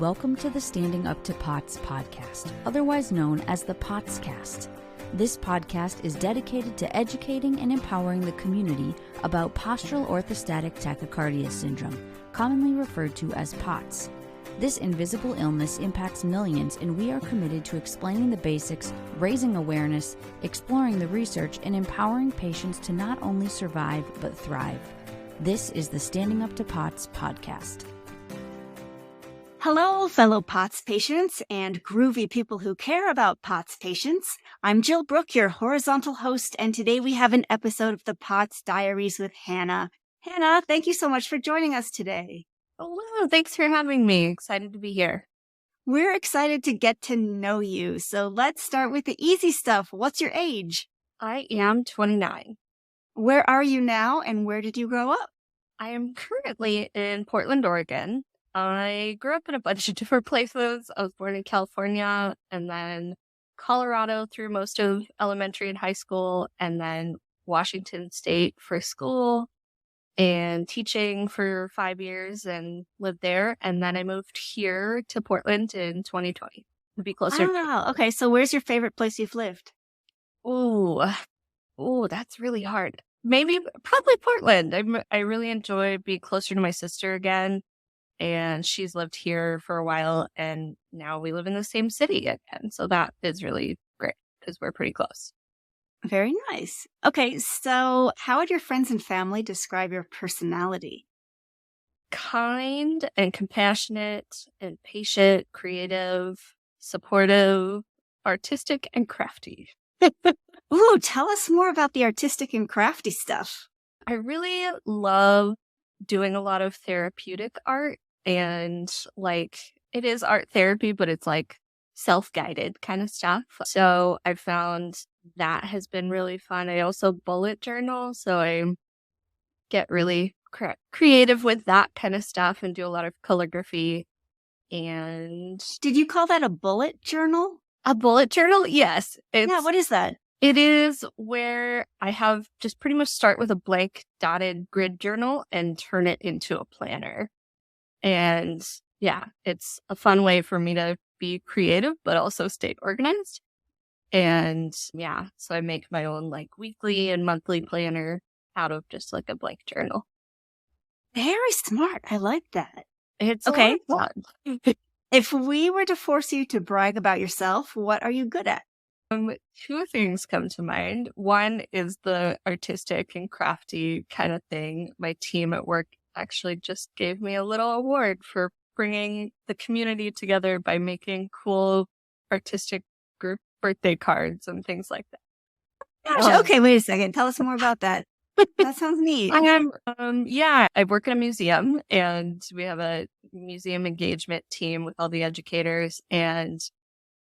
Welcome to the Standing Up to POTS podcast, otherwise known as the POTScast. This podcast is dedicated to educating and empowering the community about postural orthostatic tachycardia syndrome, commonly referred to as POTS. This invisible illness impacts millions, and we are committed to explaining the basics, raising awareness, exploring the research, and empowering patients to not only survive but thrive. This is the Standing Up to POTS podcast. Hello, fellow POTS patients and groovy people who care about POTS patients. I'm Jill Brooke, your horizontal host, and today we have an episode of the POTS Diaries with Hanna. Hanna, thank you so much for joining us today. Hello, thanks for having me. Excited to be here. We're excited to get to know you, so let's start with the easy stuff. What's your age? I am 29. Where are you now, and where did you grow up? I am currently in Portland, Oregon. I grew up in a bunch of different places. I was born in California and then Colorado through most of elementary and high school, and then Washington State for school and teaching for 5 years and lived there. And then I moved here to Portland in 2020 to be closer. Oh, okay. So where's your favorite place you've lived? Ooh, that's really hard. Probably Portland. I really enjoy being closer to my sister again. And she's lived here for a while, and now we live in the same city again. So that is really great because we're pretty close. Very nice. Okay, so how would your friends and family describe your personality? Kind and compassionate and patient, creative, supportive, artistic, and crafty. Ooh, tell us more about the artistic and crafty stuff. I really love doing a lot of therapeutic art. And it is art therapy, but it's self-guided kind of stuff. So I found that has been really fun. I also bullet journal. So I get really creative with that kind of stuff and do a lot of calligraphy. And did you call that a bullet journal? A bullet journal? Yes. Yeah, what is that? It is where I have just pretty much start with a blank dotted grid journal and turn it into a planner. And yeah, it's a fun way for me to be creative, but also stay organized. And yeah, so I make my own weekly and monthly planner out of just a blank journal. Very smart. I like that. It's okay. A lot of fun. If we were to force you to brag about yourself, what are you good at? Two things come to mind. One is the artistic and crafty kind of thing. My team at work actually just gave me a little award for bringing the community together by making cool artistic group birthday cards and things like that. Gosh, okay, wait a second. Tell us more about that. That sounds neat. I work in a museum, and we have a museum engagement team with all the educators, and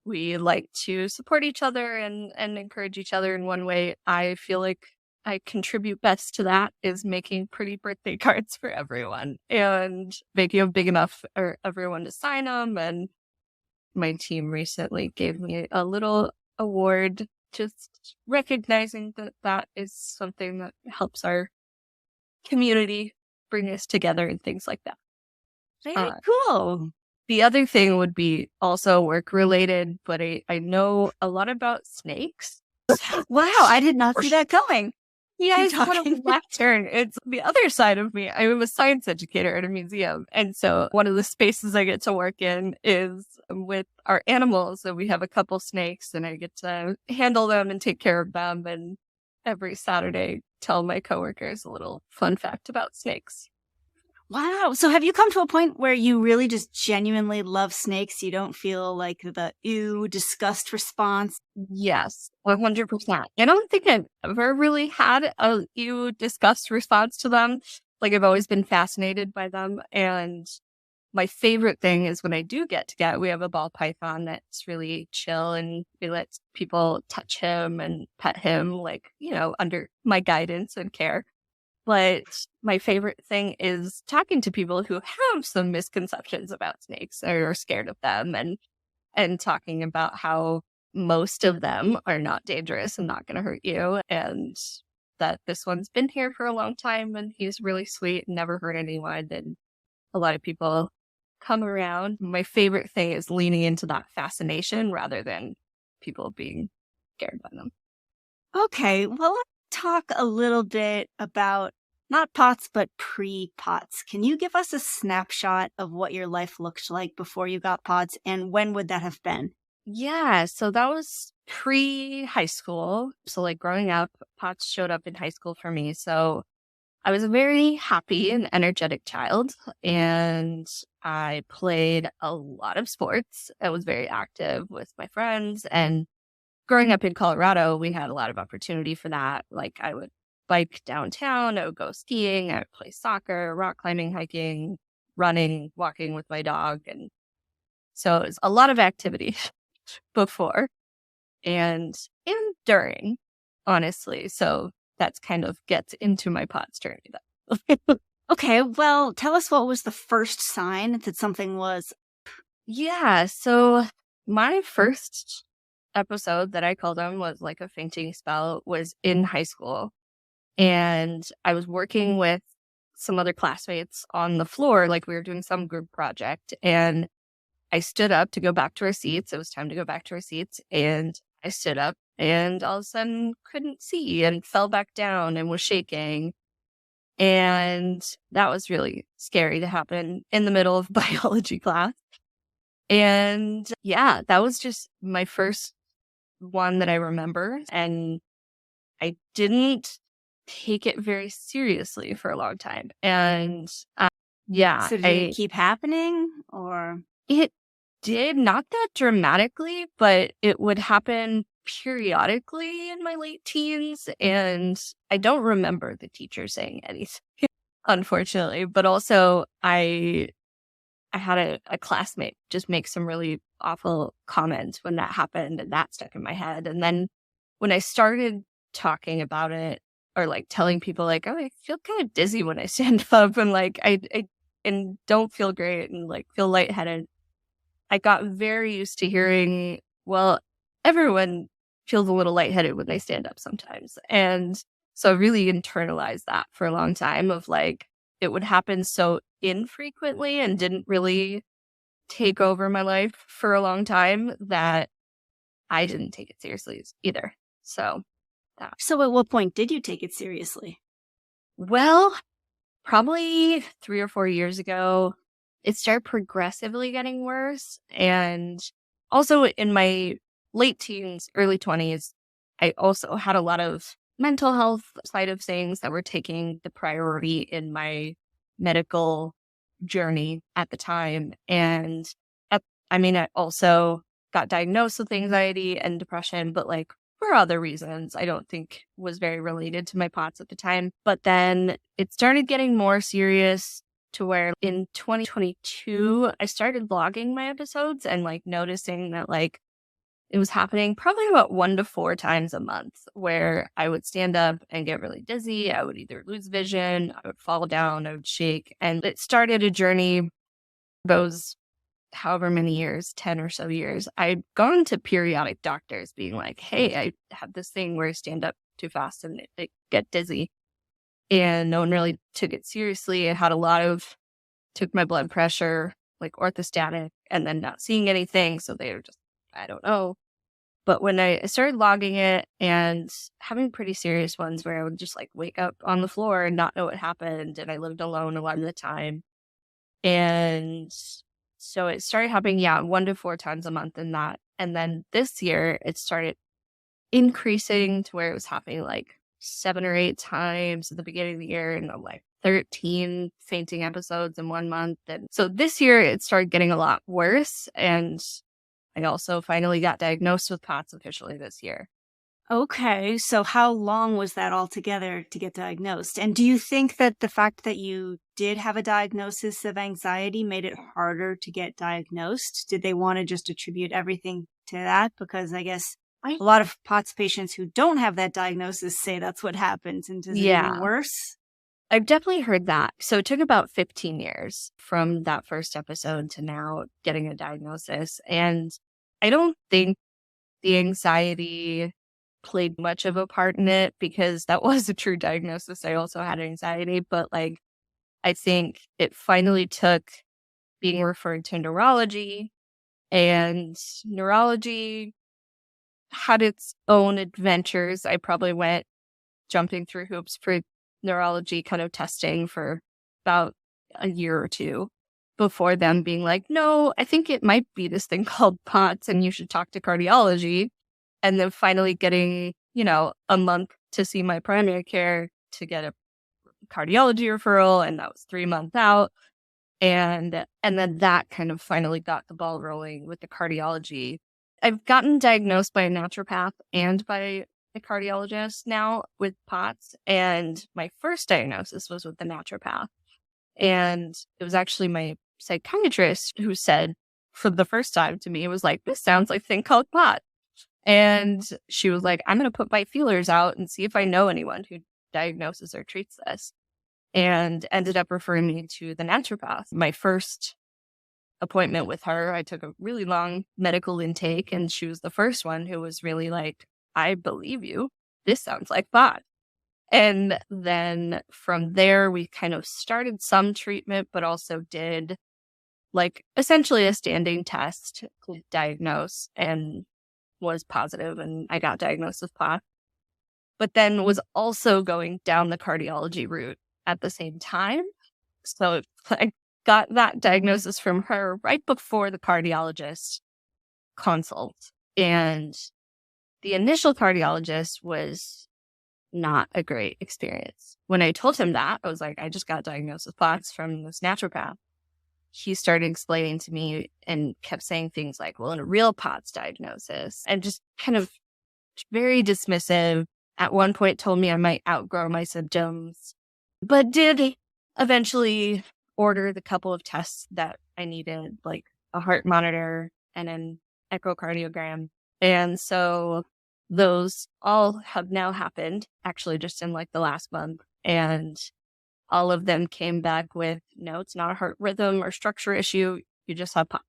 we like to support each other and encourage each other in one way. I feel like I contribute best to that is making pretty birthday cards for everyone and making them big enough for everyone to sign them. And my team recently gave me a little award just recognizing that is something that helps our community bring us together and things like that. Very cool. The other thing would be also work related, but I know a lot about snakes. Wow, I did not see that coming. Yeah, it's kind of a left turn. It's the other side of me. I'm a science educator at a museum. And so one of the spaces I get to work in is with our animals. And we have a couple snakes, and I get to handle them and take care of them. And every Saturday, tell my coworkers a little fun fact about snakes. Wow. So have you come to a point where you really just genuinely love snakes? You don't feel like the ew, disgust response? Yes, 100%. I don't think I've ever really had a ew, disgust response to them. I've always been fascinated by them. And my favorite thing is when I do we have a ball python that's really chill, and we let people touch him and pet him, under my guidance and care. But my favorite thing is talking to people who have some misconceptions about snakes or are scared of them, and talking about how most of them are not dangerous and not going to hurt you, and that this one's been here for a long time and he's really sweet and never hurt anyone. And a lot of people come around. My favorite thing is leaning into that fascination rather than people being scared by them. Okay, well, let's talk a little bit about not POTS, but pre-POTS. Can you give us a snapshot of what your life looked like before you got POTS, and when would that have been? Yeah, so that was pre-high school. So like growing up, POTS showed up in high school for me. So I was a very happy and energetic child, and I played a lot of sports. I was very active with my friends, and growing up in Colorado, we had a lot of opportunity for that. Like I would bike downtown, I would go skiing, I would play soccer, rock climbing, hiking, running, walking with my dog. And so it was a lot of activity before and during, honestly. So that's kind of gets into my POTS journey though. Okay, well, tell us what was the first sign that something was. Yeah, so my first episode that I called them was like a fainting spell was in high school. And I was working with some other classmates on the floor, like we were doing some group project. And I stood up to go back to our seats. It was time to go back to our seats. And I stood up and all of a sudden couldn't see and fell back down and was shaking. And that was really scary to happen in the middle of biology class. And yeah, that was just my first one that I remember. And I didn't take it very seriously for a long time. And yeah, So did it keep happening, or? it did not that dramatically, but it would happen periodically in my late teens. And I don't remember the teacher saying anything, unfortunately. But also I had a classmate just make some really awful comments when that happened, and that stuck in my head. And then when I started talking about it or like telling people like, oh, I feel kind of dizzy when I stand up and like I and don't feel great and like feel lightheaded, I got very used to hearing, well, everyone feels a little lightheaded when they stand up sometimes. And so I really internalized that for a long time of like, it would happen so infrequently and didn't really take over my life for a long time that I didn't take it seriously either. So So at what point did you take it seriously? well, probably 3 or 4 years ago, it started progressively getting worse. And also in my late teens, early 20s, I also had a lot of mental health side of things that were taking the priority in my medical journey at the time. And I also got diagnosed with anxiety and depression, but like for other reasons, I don't think was very related to my POTS at the time. But then it started getting more serious to where in 2022, I started logging my episodes and like noticing that like it was happening probably about 1 to 4 times a month where I would stand up and get really dizzy. I would either lose vision, I would fall down, I would shake. And it started a journey, those however many years, 10 or so years. I'd gone to periodic doctors being like, hey, I have this thing where I stand up too fast and I get dizzy. And no one really took it seriously. I had took my blood pressure, like orthostatic, and then not seeing anything. So they were just, I don't know. But when I started logging it and having pretty serious ones where I would just like wake up on the floor and not know what happened. And I lived alone a lot of the time. And so it started happening, 1 to 4 times a month in that. And then this year it started increasing to where it was happening like 7 or 8 times at the beginning of the year and like 13 fainting episodes in 1 month. And so this year it started getting a lot worse. And I also finally got diagnosed with POTS officially this year. Okay, so how long was that altogether to get diagnosed? And do you think that the fact that you did have a diagnosis of anxiety made it harder to get diagnosed? Did they want to just attribute everything to that? Because I guess a lot of POTS patients who don't have that diagnosis say that's what happens. And does it even worse? I've definitely heard that. So it took about 15 years from that first episode to now getting a diagnosis. And I don't think the anxiety played much of a part in it because that was a true diagnosis. I also had anxiety, but like, I think it finally took being referred to neurology, and neurology had its own adventures. I probably went jumping through hoops for neurology kind of testing for about a year or two before them being like, no, I think it might be this thing called POTS and you should talk to cardiology. And then finally getting, a month to see my primary care to get a cardiology referral. And that was 3 months out. And then that kind of finally got the ball rolling with the cardiology. I've gotten diagnosed by a naturopath and by a cardiologist now with POTS. And my first diagnosis was with the naturopath. And it was actually my psychiatrist who said for the first time to me, it was like, this sounds like a thing called POTS. And she was like, I'm going to put my feelers out and see if I know anyone who diagnoses or treats this. And ended up referring me to the naturopath. My first appointment with her, I took a really long medical intake, and she was the first one who was really like, I believe you. This sounds like POTS. And then from there, we kind of started some treatment, but also did like essentially a standing test to diagnose and was positive, and I got diagnosed with POTS. But then was also going down the cardiology route at the same time. So I got that diagnosis from her right before the cardiologist consult. And the initial cardiologist was not a great experience. When I told him that, I was like, I just got diagnosed with POTS from this naturopath. He started explaining to me and kept saying things like, well, in a real POTS diagnosis, and just kind of very dismissive. At one point told me I might outgrow my symptoms, but did eventually order the couple of tests that I needed, like a heart monitor and an echocardiogram. And so those all have now happened, actually just in like the last month. And all of them came back with, no, it's not a heart rhythm or structure issue. You just have POTS.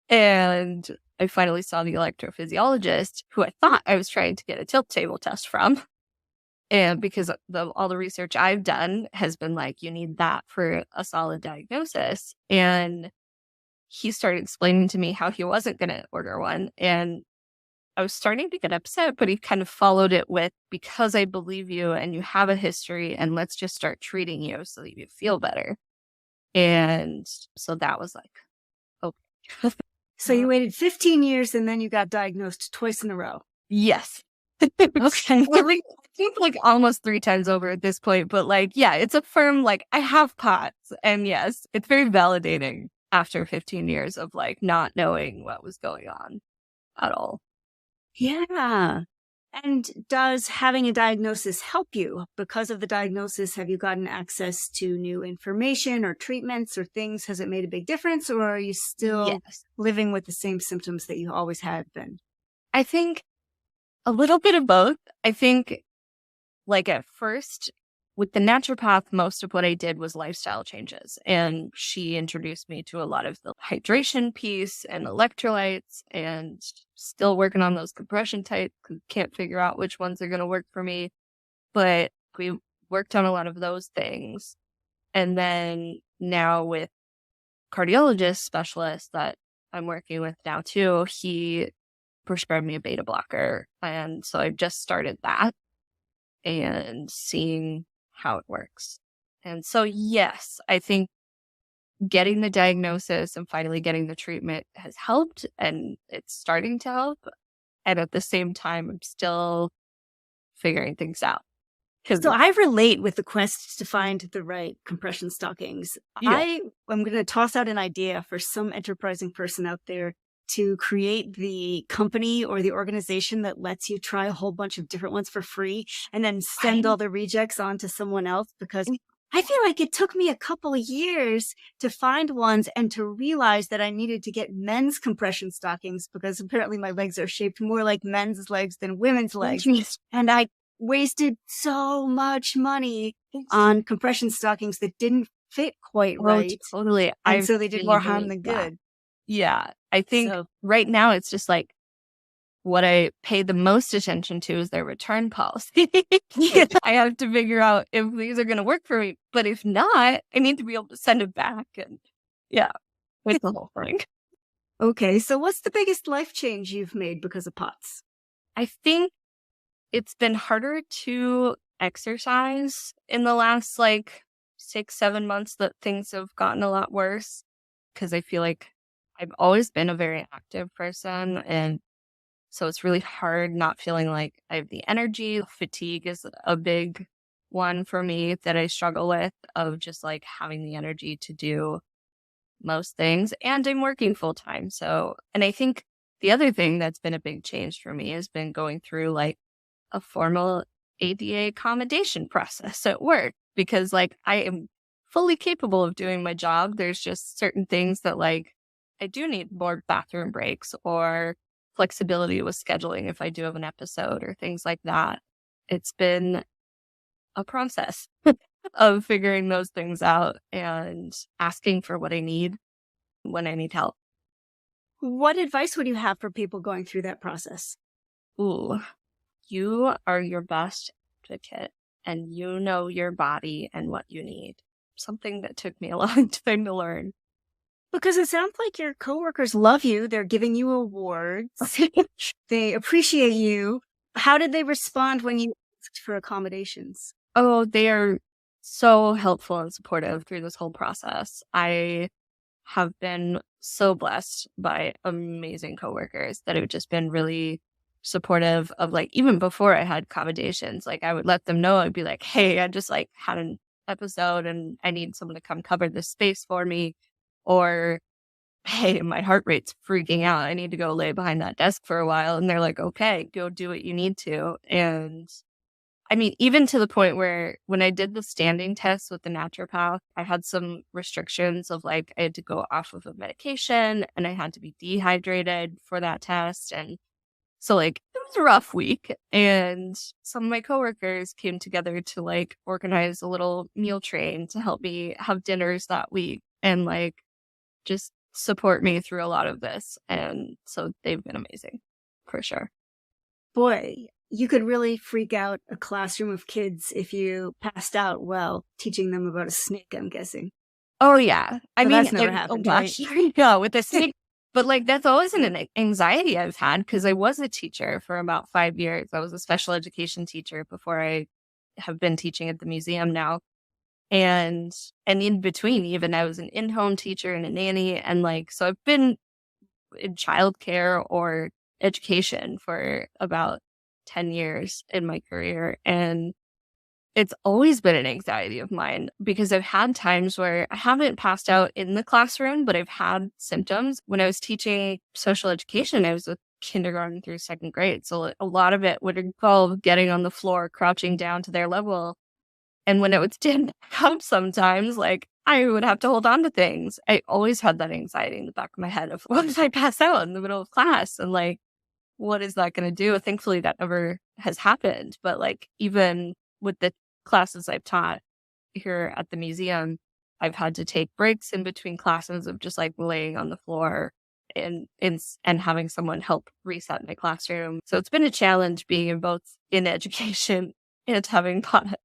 And I finally saw the electrophysiologist who I thought I was trying to get a tilt table test from. And because all the research I've done has been like, you need that for a solid diagnosis. And he started explaining to me how he wasn't going to order one. And I was starting to get upset, but he kind of followed it with, because I believe you and you have a history, and let's just start treating you so that you feel better. And so that was like, okay. So you waited 15 years and then you got diagnosed twice in a row. Yes. Okay. Well, I think like almost 3 times over at this point, but like, yeah, it's a firm, like I have POTS, and yes, it's very validating after 15 years of like not knowing what was going on at all. Yeah. And does having a diagnosis help you? Because of the diagnosis, have you gotten access to new information or treatments or things? Has it made a big difference, or are you still living with the same symptoms that you always had been? I think a little bit of both. I think like at first with the naturopath, most of what I did was lifestyle changes. And she introduced me to a lot of the hydration piece and electrolytes, and still working on those compression types. Can't figure out which ones are going to work for me. But we worked on a lot of those things. And then now with cardiologist specialist that I'm working with now too, he prescribed me a beta blocker. And so I just started that and seeing how it works. And so, yes, I think getting the diagnosis and finally getting the treatment has helped, and it's starting to help. And at the same time, I'm still figuring things out. So I relate with the quest to find the right compression stockings. Yeah. I'm going to toss out an idea for some enterprising person out there to create the company or the organization that lets you try a whole bunch of different ones for free and then send all the rejects on to someone else, because I feel like it took me a couple of years to find ones and to realize that I needed to get men's compression stockings, because apparently my legs are shaped more like men's legs than women's legs. And I wasted so much money on compression stockings that didn't fit quite right. Totally. And so they did more harm than good. Yeah. I think right now it's just like what I pay the most attention to is their return policy. I have to figure out if these are going to work for me. But if not, I need to be able to send it back. And yeah. It's the whole thing. Okay, so what's the biggest life change you've made because of POTS? I think it's been harder to exercise in the last 6-7 months that things have gotten a lot worse, because I feel like I've always been a very active person. And so it's really hard not feeling like I have the energy. Fatigue is a big one for me that I struggle with, of just having the energy to do most things. And I'm working full time. So, and I think the other thing that's been a big change for me has been going through a formal ADA accommodation process at work, because I am fully capable of doing my job. There's just certain things that I do need more bathroom breaks or flexibility with scheduling if I do have an episode or things like that. It's been a process of figuring those things out and asking for what I need when I need help. What advice would you have for people going through that process? Ooh, you are your best advocate, and you know your body and what you need. Something that took me a long time to learn. Because it sounds like your coworkers love you. They're giving you awards. They appreciate you. How did they respond when you asked for accommodations? Oh, they are so helpful and supportive through this whole process. I have been so blessed by amazing coworkers that have just been really supportive of even before I had accommodations. I would let them know. I'd be like, hey, I just had an episode and I need someone to come cover this space for me. Or, hey, my heart rate's freaking out. I need to go lay behind that desk for a while. And they're like, okay, go do what you need to. And I mean, even to the point where when I did the standing test with the naturopath, I had some restrictions of I had to go off of a medication and I had to be dehydrated for that test. And so it was a rough week. And some of my coworkers came together to organize a little meal train to help me have dinners that week and just support me through a lot of this. And so they've been amazing for sure. Boy, you could really freak out a classroom of kids if you passed out while teaching them about a snake, I'm guessing. Oh, yeah. I mean, that's never happened, right? Yeah, with the snake. But that's always an anxiety I've had, because I was a teacher for about 5 years. I was a special education teacher before I have been teaching at the museum now. And in between, even I was an in-home teacher and a nanny. And so I've been in childcare or education for about 10 years in my career. And it's always been an anxiety of mine, because I've had times where I haven't passed out in the classroom, but I've had symptoms. When I was teaching social education, I was with kindergarten through second grade. So a lot of it would involve getting on the floor, crouching down to their level. And when it would stand up sometimes, I would have to hold on to things. I always had that anxiety in the back of my head of, what if I pass out in the middle of class? And what is that going to do? Thankfully, that never has happened. But even with the classes I've taught here at the museum, I've had to take breaks in between classes of just laying on the floor and having someone help reset my classroom. So it's been a challenge being in education and having taught,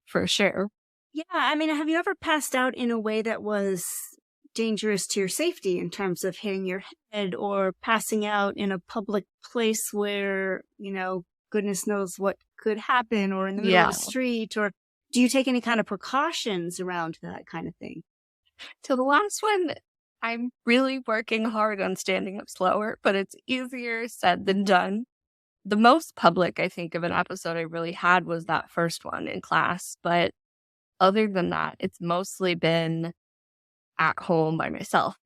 for sure. Yeah, I mean, have you ever passed out in a way that was dangerous to your safety in terms of hitting your head or passing out in a public place where, goodness knows what could happen, or in the middle of the street? Or do you take any kind of precautions around that kind of thing? So the last one, I'm really working hard on standing up slower, but it's easier said than done. The most public, I think, of an episode I really had was that first one in class. But other than that, it's mostly been at home by myself.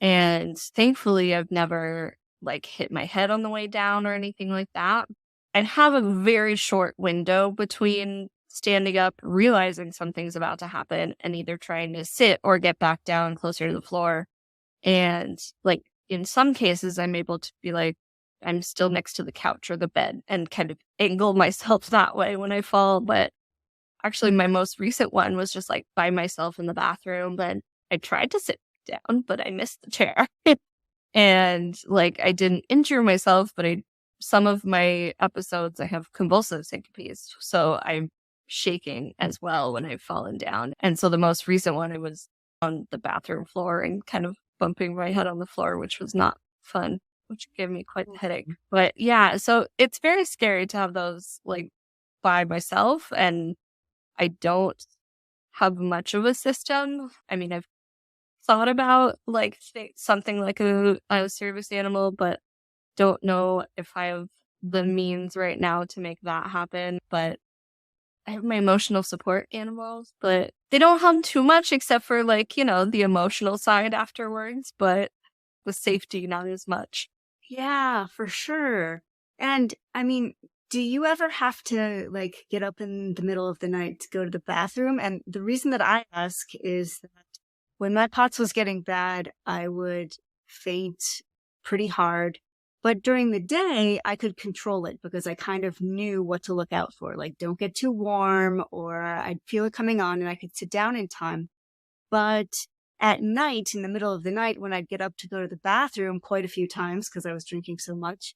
And thankfully, I've never hit my head on the way down or anything like that. I have a very short window between standing up, realizing something's about to happen, and either trying to sit or get back down closer to the floor. And in some cases, I'm able to be I'm still next to the couch or the bed and kind of angle myself that way when I fall. But actually, my most recent one was just by myself in the bathroom. But I tried to sit down, but I missed the chair. And I didn't injure myself, but some of my episodes, I have convulsive syncopes. So I'm shaking as well when I've fallen down. And so the most recent one, I was on the bathroom floor and kind of bumping my head on the floor, which was not fun, which gave me quite a headache. But yeah, so it's very scary to have those like by myself, and I don't have much of a system. I mean, I've thought about like something like a service animal, but don't know if I have the means right now to make that happen. But I have my emotional support animals, but they don't help too much except for like, the emotional side afterwards, but the safety not as much. Yeah, for sure. And I mean, do you ever have to like get up in the middle of the night to go to the bathroom? And the reason that I ask is that when my POTS was getting bad, I would faint pretty hard. But during the day, I could control it because I kind of knew what to look out for. Like, don't get too warm, or I'd feel it coming on and I could sit down in time. But at night, in the middle of the night, when I'd get up to go to the bathroom quite a few times because I was drinking so much,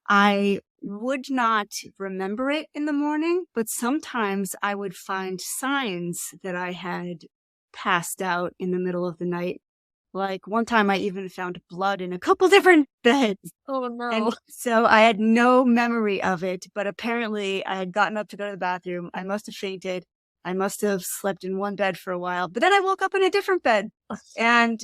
I would not remember it in the morning, but sometimes I would find signs that I had passed out in the middle of the night. Like one time I even found blood in a couple different beds. Oh no. And so I had no memory of it, but apparently I had gotten up to go to the bathroom. I must have fainted. I must have slept in one bed for a while, but then I woke up in a different bed. And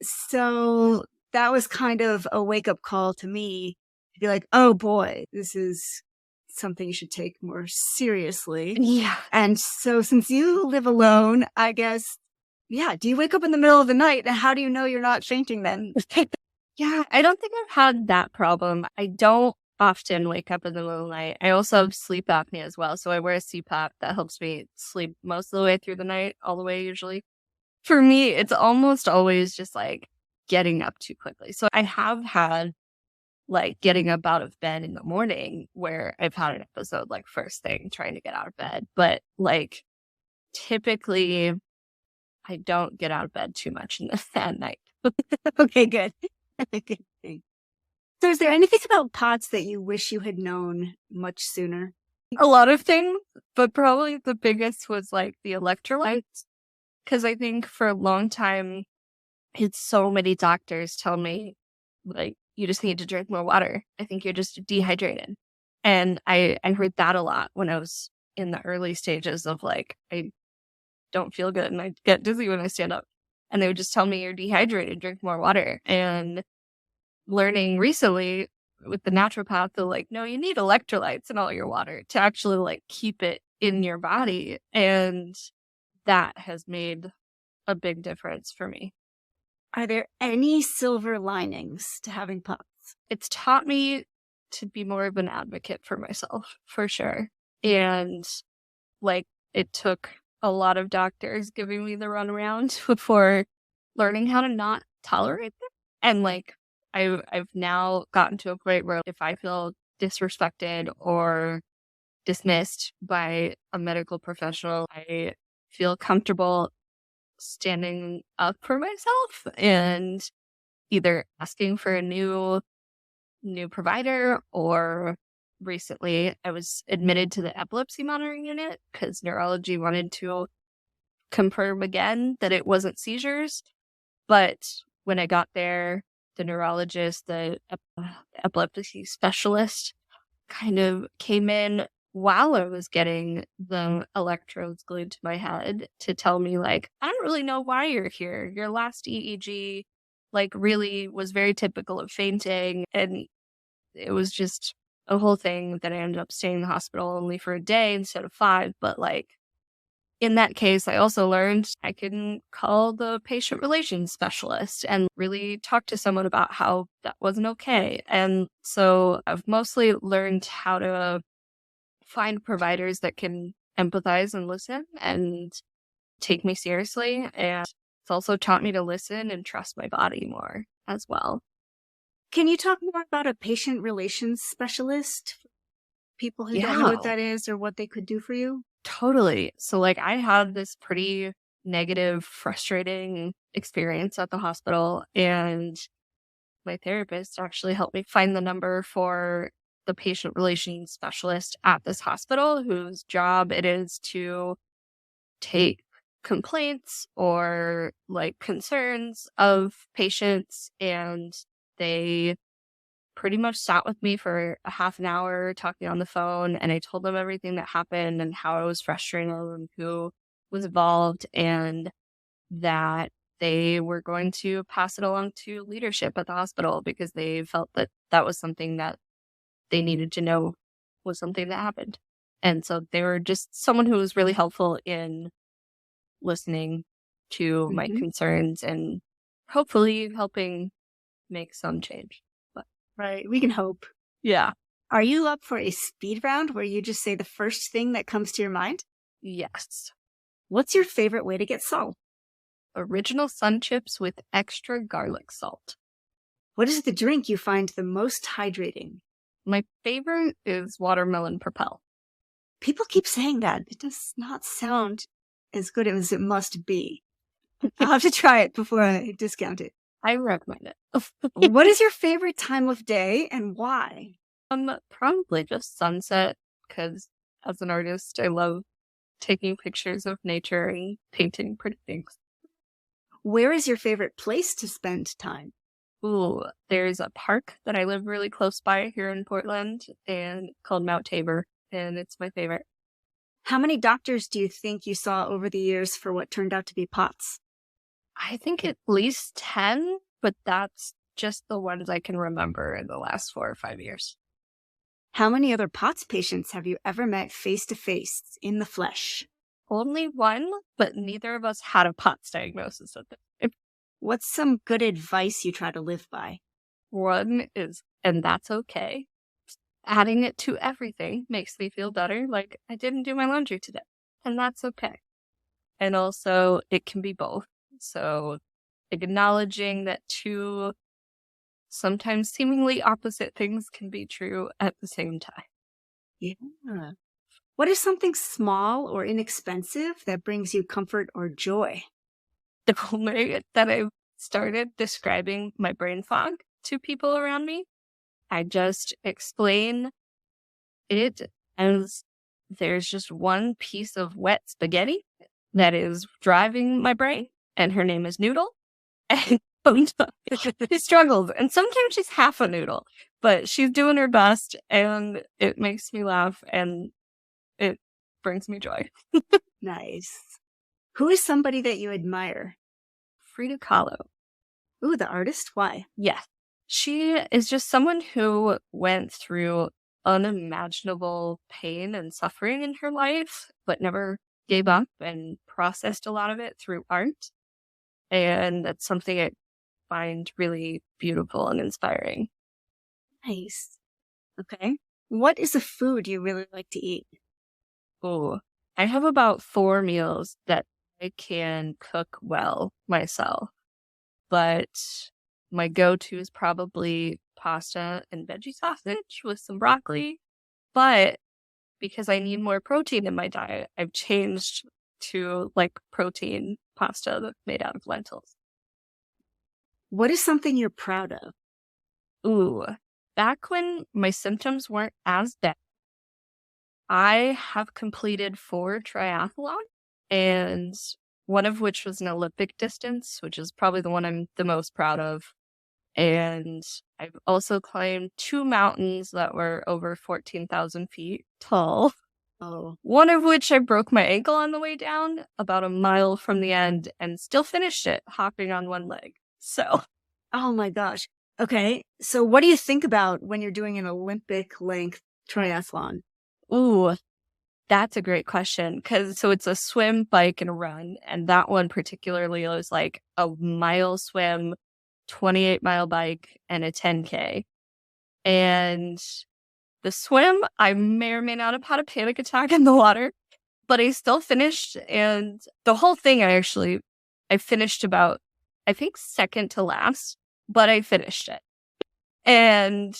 so that was kind of a wake-up call to me to be like, oh boy, this is something you should take more seriously. Yeah. And so since you live alone, I guess, yeah, do you wake up in the middle of the night and how do you know you're not fainting then? Yeah, I don't think I've had that problem. I don't often wake up in the middle of the night. I also have sleep apnea as well. So I wear a CPAP that helps me sleep most of the way through the night, all the way usually. For me, it's almost always just like getting up too quickly. So I have had like getting up out of bed in the morning where I've had an episode like first thing trying to get out of bed. But like typically I don't get out of bed too much at night. Okay, good. Good thing. So is there anything about POTS that you wish you had known much sooner? A lot of things, but probably the biggest was like the electrolytes. Because I think for a long time, it's so many doctors tell me, like, you just need to drink more water. I think you're just dehydrated. And I heard that a lot when I was in the early stages of like, I don't feel good and I get dizzy when I stand up. And they would just tell me you're dehydrated, drink more water. And learning recently with the naturopath, they're like, no, you need electrolytes in all your water to actually like keep it in your body. And that has made a big difference for me. Are there any silver linings to having POTS? It's taught me to be more of an advocate for myself, for sure. And like it took a lot of doctors giving me the runaround before learning how to not tolerate them. And like I've now gotten to a point where if I feel disrespected or dismissed by a medical professional, I feel comfortable standing up for myself and either asking for a new provider, or recently I was admitted to the epilepsy monitoring unit because neurology wanted to confirm again that it wasn't seizures. But when I got there, the neurologist, the epilepsy specialist kind of came in while I was getting the electrodes glued to my head to tell me like, I don't really know why you're here. Your last EEG like really was very typical of fainting. And it was just a whole thing that I ended up staying in the hospital only for a day instead of 5. But like in that case, I also learned I can call the patient relations specialist and really talk to someone about how that wasn't okay. And so I've mostly learned how to find providers that can empathize and listen and take me seriously. And it's also taught me to listen and trust my body more as well. Can you talk more about a patient relations specialist? People who don't know what that is or what they could do for you? Totally. So like I had this pretty negative, frustrating experience at the hospital, and my therapist actually helped me find the number for the patient relations specialist at this hospital, whose job it is to take complaints or like concerns of patients, and they pretty much sat with me for a half an hour talking on the phone, and I told them everything that happened and how I was frustrated and who was involved, and that they were going to pass it along to leadership at the hospital because they felt that that was something that they needed to know was something that happened. And so they were just someone who was really helpful in listening to my concerns and hopefully helping make some change. But Right. We can hope. yeah. Are you up for a speed round where you just say the first thing that comes to your mind? Yes. What's your favorite way to get salt? Original sun chips with extra garlic salt. What is the drink you find the most hydrating? My favorite is watermelon propel. People keep saying that. It does not sound as good as it must be. I'll have to try it before I discount it. I recommend it. What is your favorite time of day and why? Probably just sunset, because as an artist, I love taking pictures of nature and painting pretty things. Where is your favorite place to spend time? Ooh, there's a park that I live really close by here in Portland, and called Mount Tabor, and it's my favorite. How many doctors do you think you saw over the years for what turned out to be POTS? I think at least 10, but that's just the ones I can remember in the last 4 or 5 years. How many other POTS patients have you ever met face to face in the flesh? Only one, but neither of us had a POTS diagnosis at the time. What's some good advice you try to live by? One is, and that's okay. Adding it to everything makes me feel better. Like, I didn't do my laundry today, and that's okay. And also, it can be both. So, acknowledging that two sometimes seemingly opposite things can be true at the same time. Yeah. What is something small or inexpensive that brings you comfort or joy? The way that I started describing my brain fog to people around me, I just explain it as there's just one piece of wet spaghetti that is driving my brain, and her name is Noodle. And she struggles, and sometimes she's half a noodle, but she's doing her best, and it makes me laugh, and it brings me joy. Nice. Who is somebody that you admire? Frida Kahlo. Ooh, the artist? Why? Yes. She is just someone who went through unimaginable pain and suffering in her life, but never gave up and processed a lot of it through art. And that's something I find really beautiful and inspiring. Nice. Okay. What is a food you really like to eat? Oh, I have about 4 meals that I can cook well myself, but my go-to is probably pasta and veggie sausage with some broccoli. But because I need more protein in my diet, I've changed to like protein pasta that's made out of lentils. What is something you're proud of? Ooh, back when my symptoms weren't as bad, I have completed 4 triathlon, and one of which was an Olympic distance, which is probably the one I'm the most proud of. And I've also climbed 2 mountains that were over 14,000 feet tall. Oh, One of which I broke my ankle on the way down about a mile from the end and still finished it hopping on one leg. So, oh my gosh. Okay. So what do you think about when you're doing an Olympic length triathlon? ooh, that's a great question. So it's a swim, bike, and run. And that one particularly was like a mile swim, 28-mile bike, and a 10K. And the swim, I may or may not have had a panic attack in the water, but I still finished. And the whole thing, I finished about, I think, second to last, but I finished it. And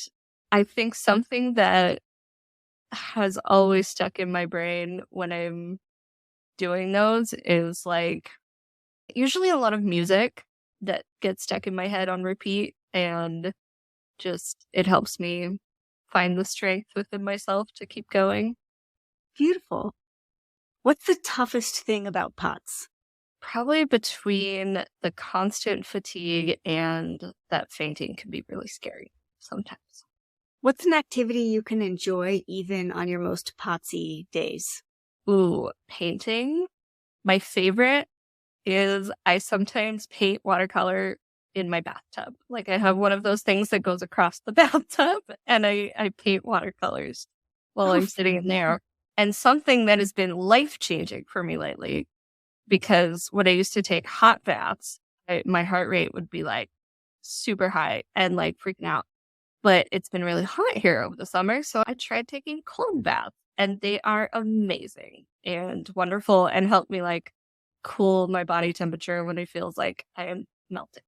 I think something that has always stuck in my brain when I'm doing those is like usually a lot of music that gets stuck in my head on repeat, and just it helps me find the strength within myself to keep going. Beautiful. What's the toughest thing about POTS? probably between the constant fatigue and that fainting can be really scary sometimes. What's an activity you can enjoy even on your most potsy days? Ooh, painting. My favorite is I sometimes paint watercolor in my bathtub. Like I have one of those things that goes across the bathtub and I paint watercolors while I'm sitting in there. And something that has been life-changing for me lately, because when I used to take hot baths, my heart rate would be like super high and like freaking out. But it's been really hot here over the summer, so I tried taking cold baths, and they are amazing and wonderful and help me like cool my body temperature when it feels like I am melting.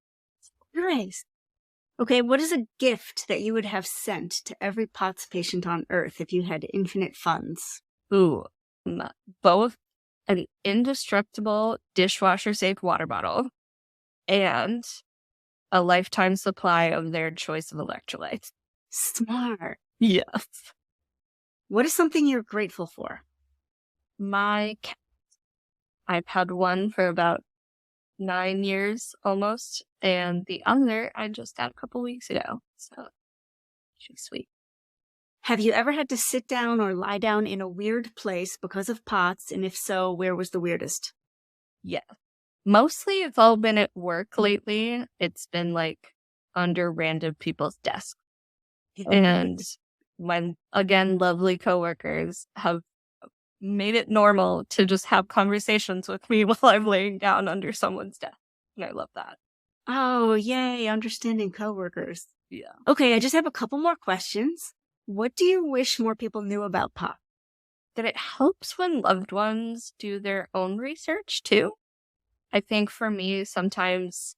Nice. Okay, what is a gift that you would have sent to every POTS patient on Earth if you had infinite funds? Ooh, both an indestructible dishwasher-safe water bottle and a lifetime supply of their choice of electrolytes. Smart. Yes. What is something you're grateful for? My cat. I've had one for about 9 years almost, and the other I just had a couple weeks ago. So she's sweet. Have you ever had to sit down or lie down in a weird place because of POTS? And if so, where was the weirdest? Yeah. Mostly it's all been at work lately. It's been like under random people's desks. And my, again, lovely coworkers have made it normal to just have conversations with me while I'm laying down under someone's desk. And I love that. Oh, yay, understanding coworkers. Yeah. Okay, I just have a couple more questions. What do you wish more people knew about POTS? That it helps when loved ones do their own research too. I think for me, sometimes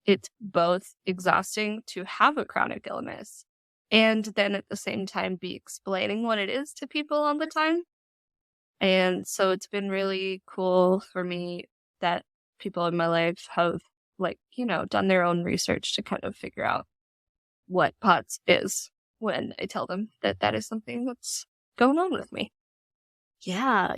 it's both exhausting to have a chronic illness and then at the same time be explaining what it is to people all the time. And so it's been really cool for me that people in my life have done their own research to kind of figure out what POTS is when I tell them that that is something that's going on with me. Yeah.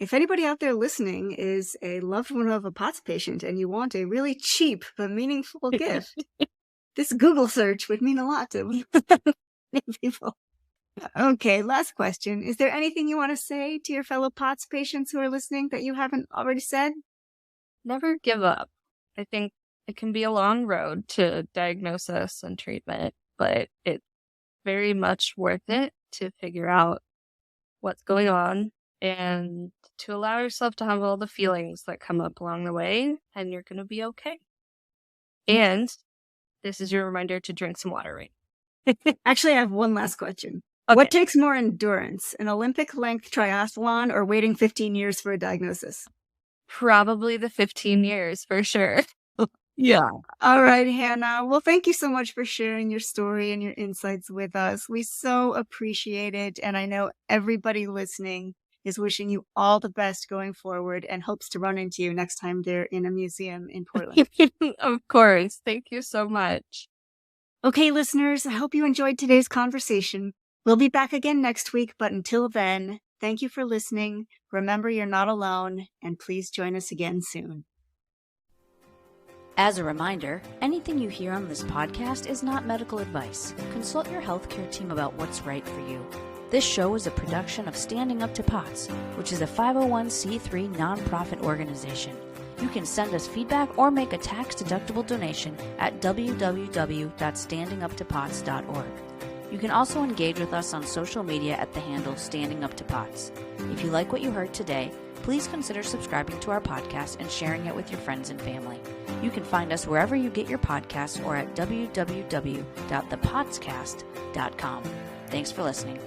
If anybody out there listening is a loved one of a POTS patient and you want a really cheap but meaningful gift, this Google search would mean a lot to many people. Okay, last question. Is there anything you want to say to your fellow POTS patients who are listening that you haven't already said? Never give up. I think it can be a long road to diagnosis and treatment, but it's very much worth it to figure out what's going on and to allow yourself to have all the feelings that come up along the way, and you're going to be okay. And this is your reminder to drink some water, right? Actually, I have one last question. Okay. What takes more endurance, an Olympic-length triathlon or waiting 15 years for a diagnosis? Probably the 15 years, for sure. Yeah. All right, Hanna. Well, thank you so much for sharing your story and your insights with us. We so appreciate it. And I know everybody listening is wishing you all the best going forward and hopes to run into you next time they're in a museum in Portland. Of course. Thank you so much. Okay, listeners, I hope you enjoyed today's conversation. We'll be back again next week, but until then, thank you for listening. Remember, you're not alone, and please join us again soon. As a reminder, anything you hear on this podcast is not medical advice. Consult your healthcare team about what's right for you. This show is a production of Standing Up to POTS, which is a 501c3 nonprofit organization. You can send us feedback or make a tax-deductible donation at www.standinguptopots.org. You can also engage with us on social media at the handle Standing Up to POTS. If you like what you heard today, please consider subscribing to our podcast and sharing it with your friends and family. You can find us wherever you get your podcasts or at www.thepotscast.com. Thanks for listening.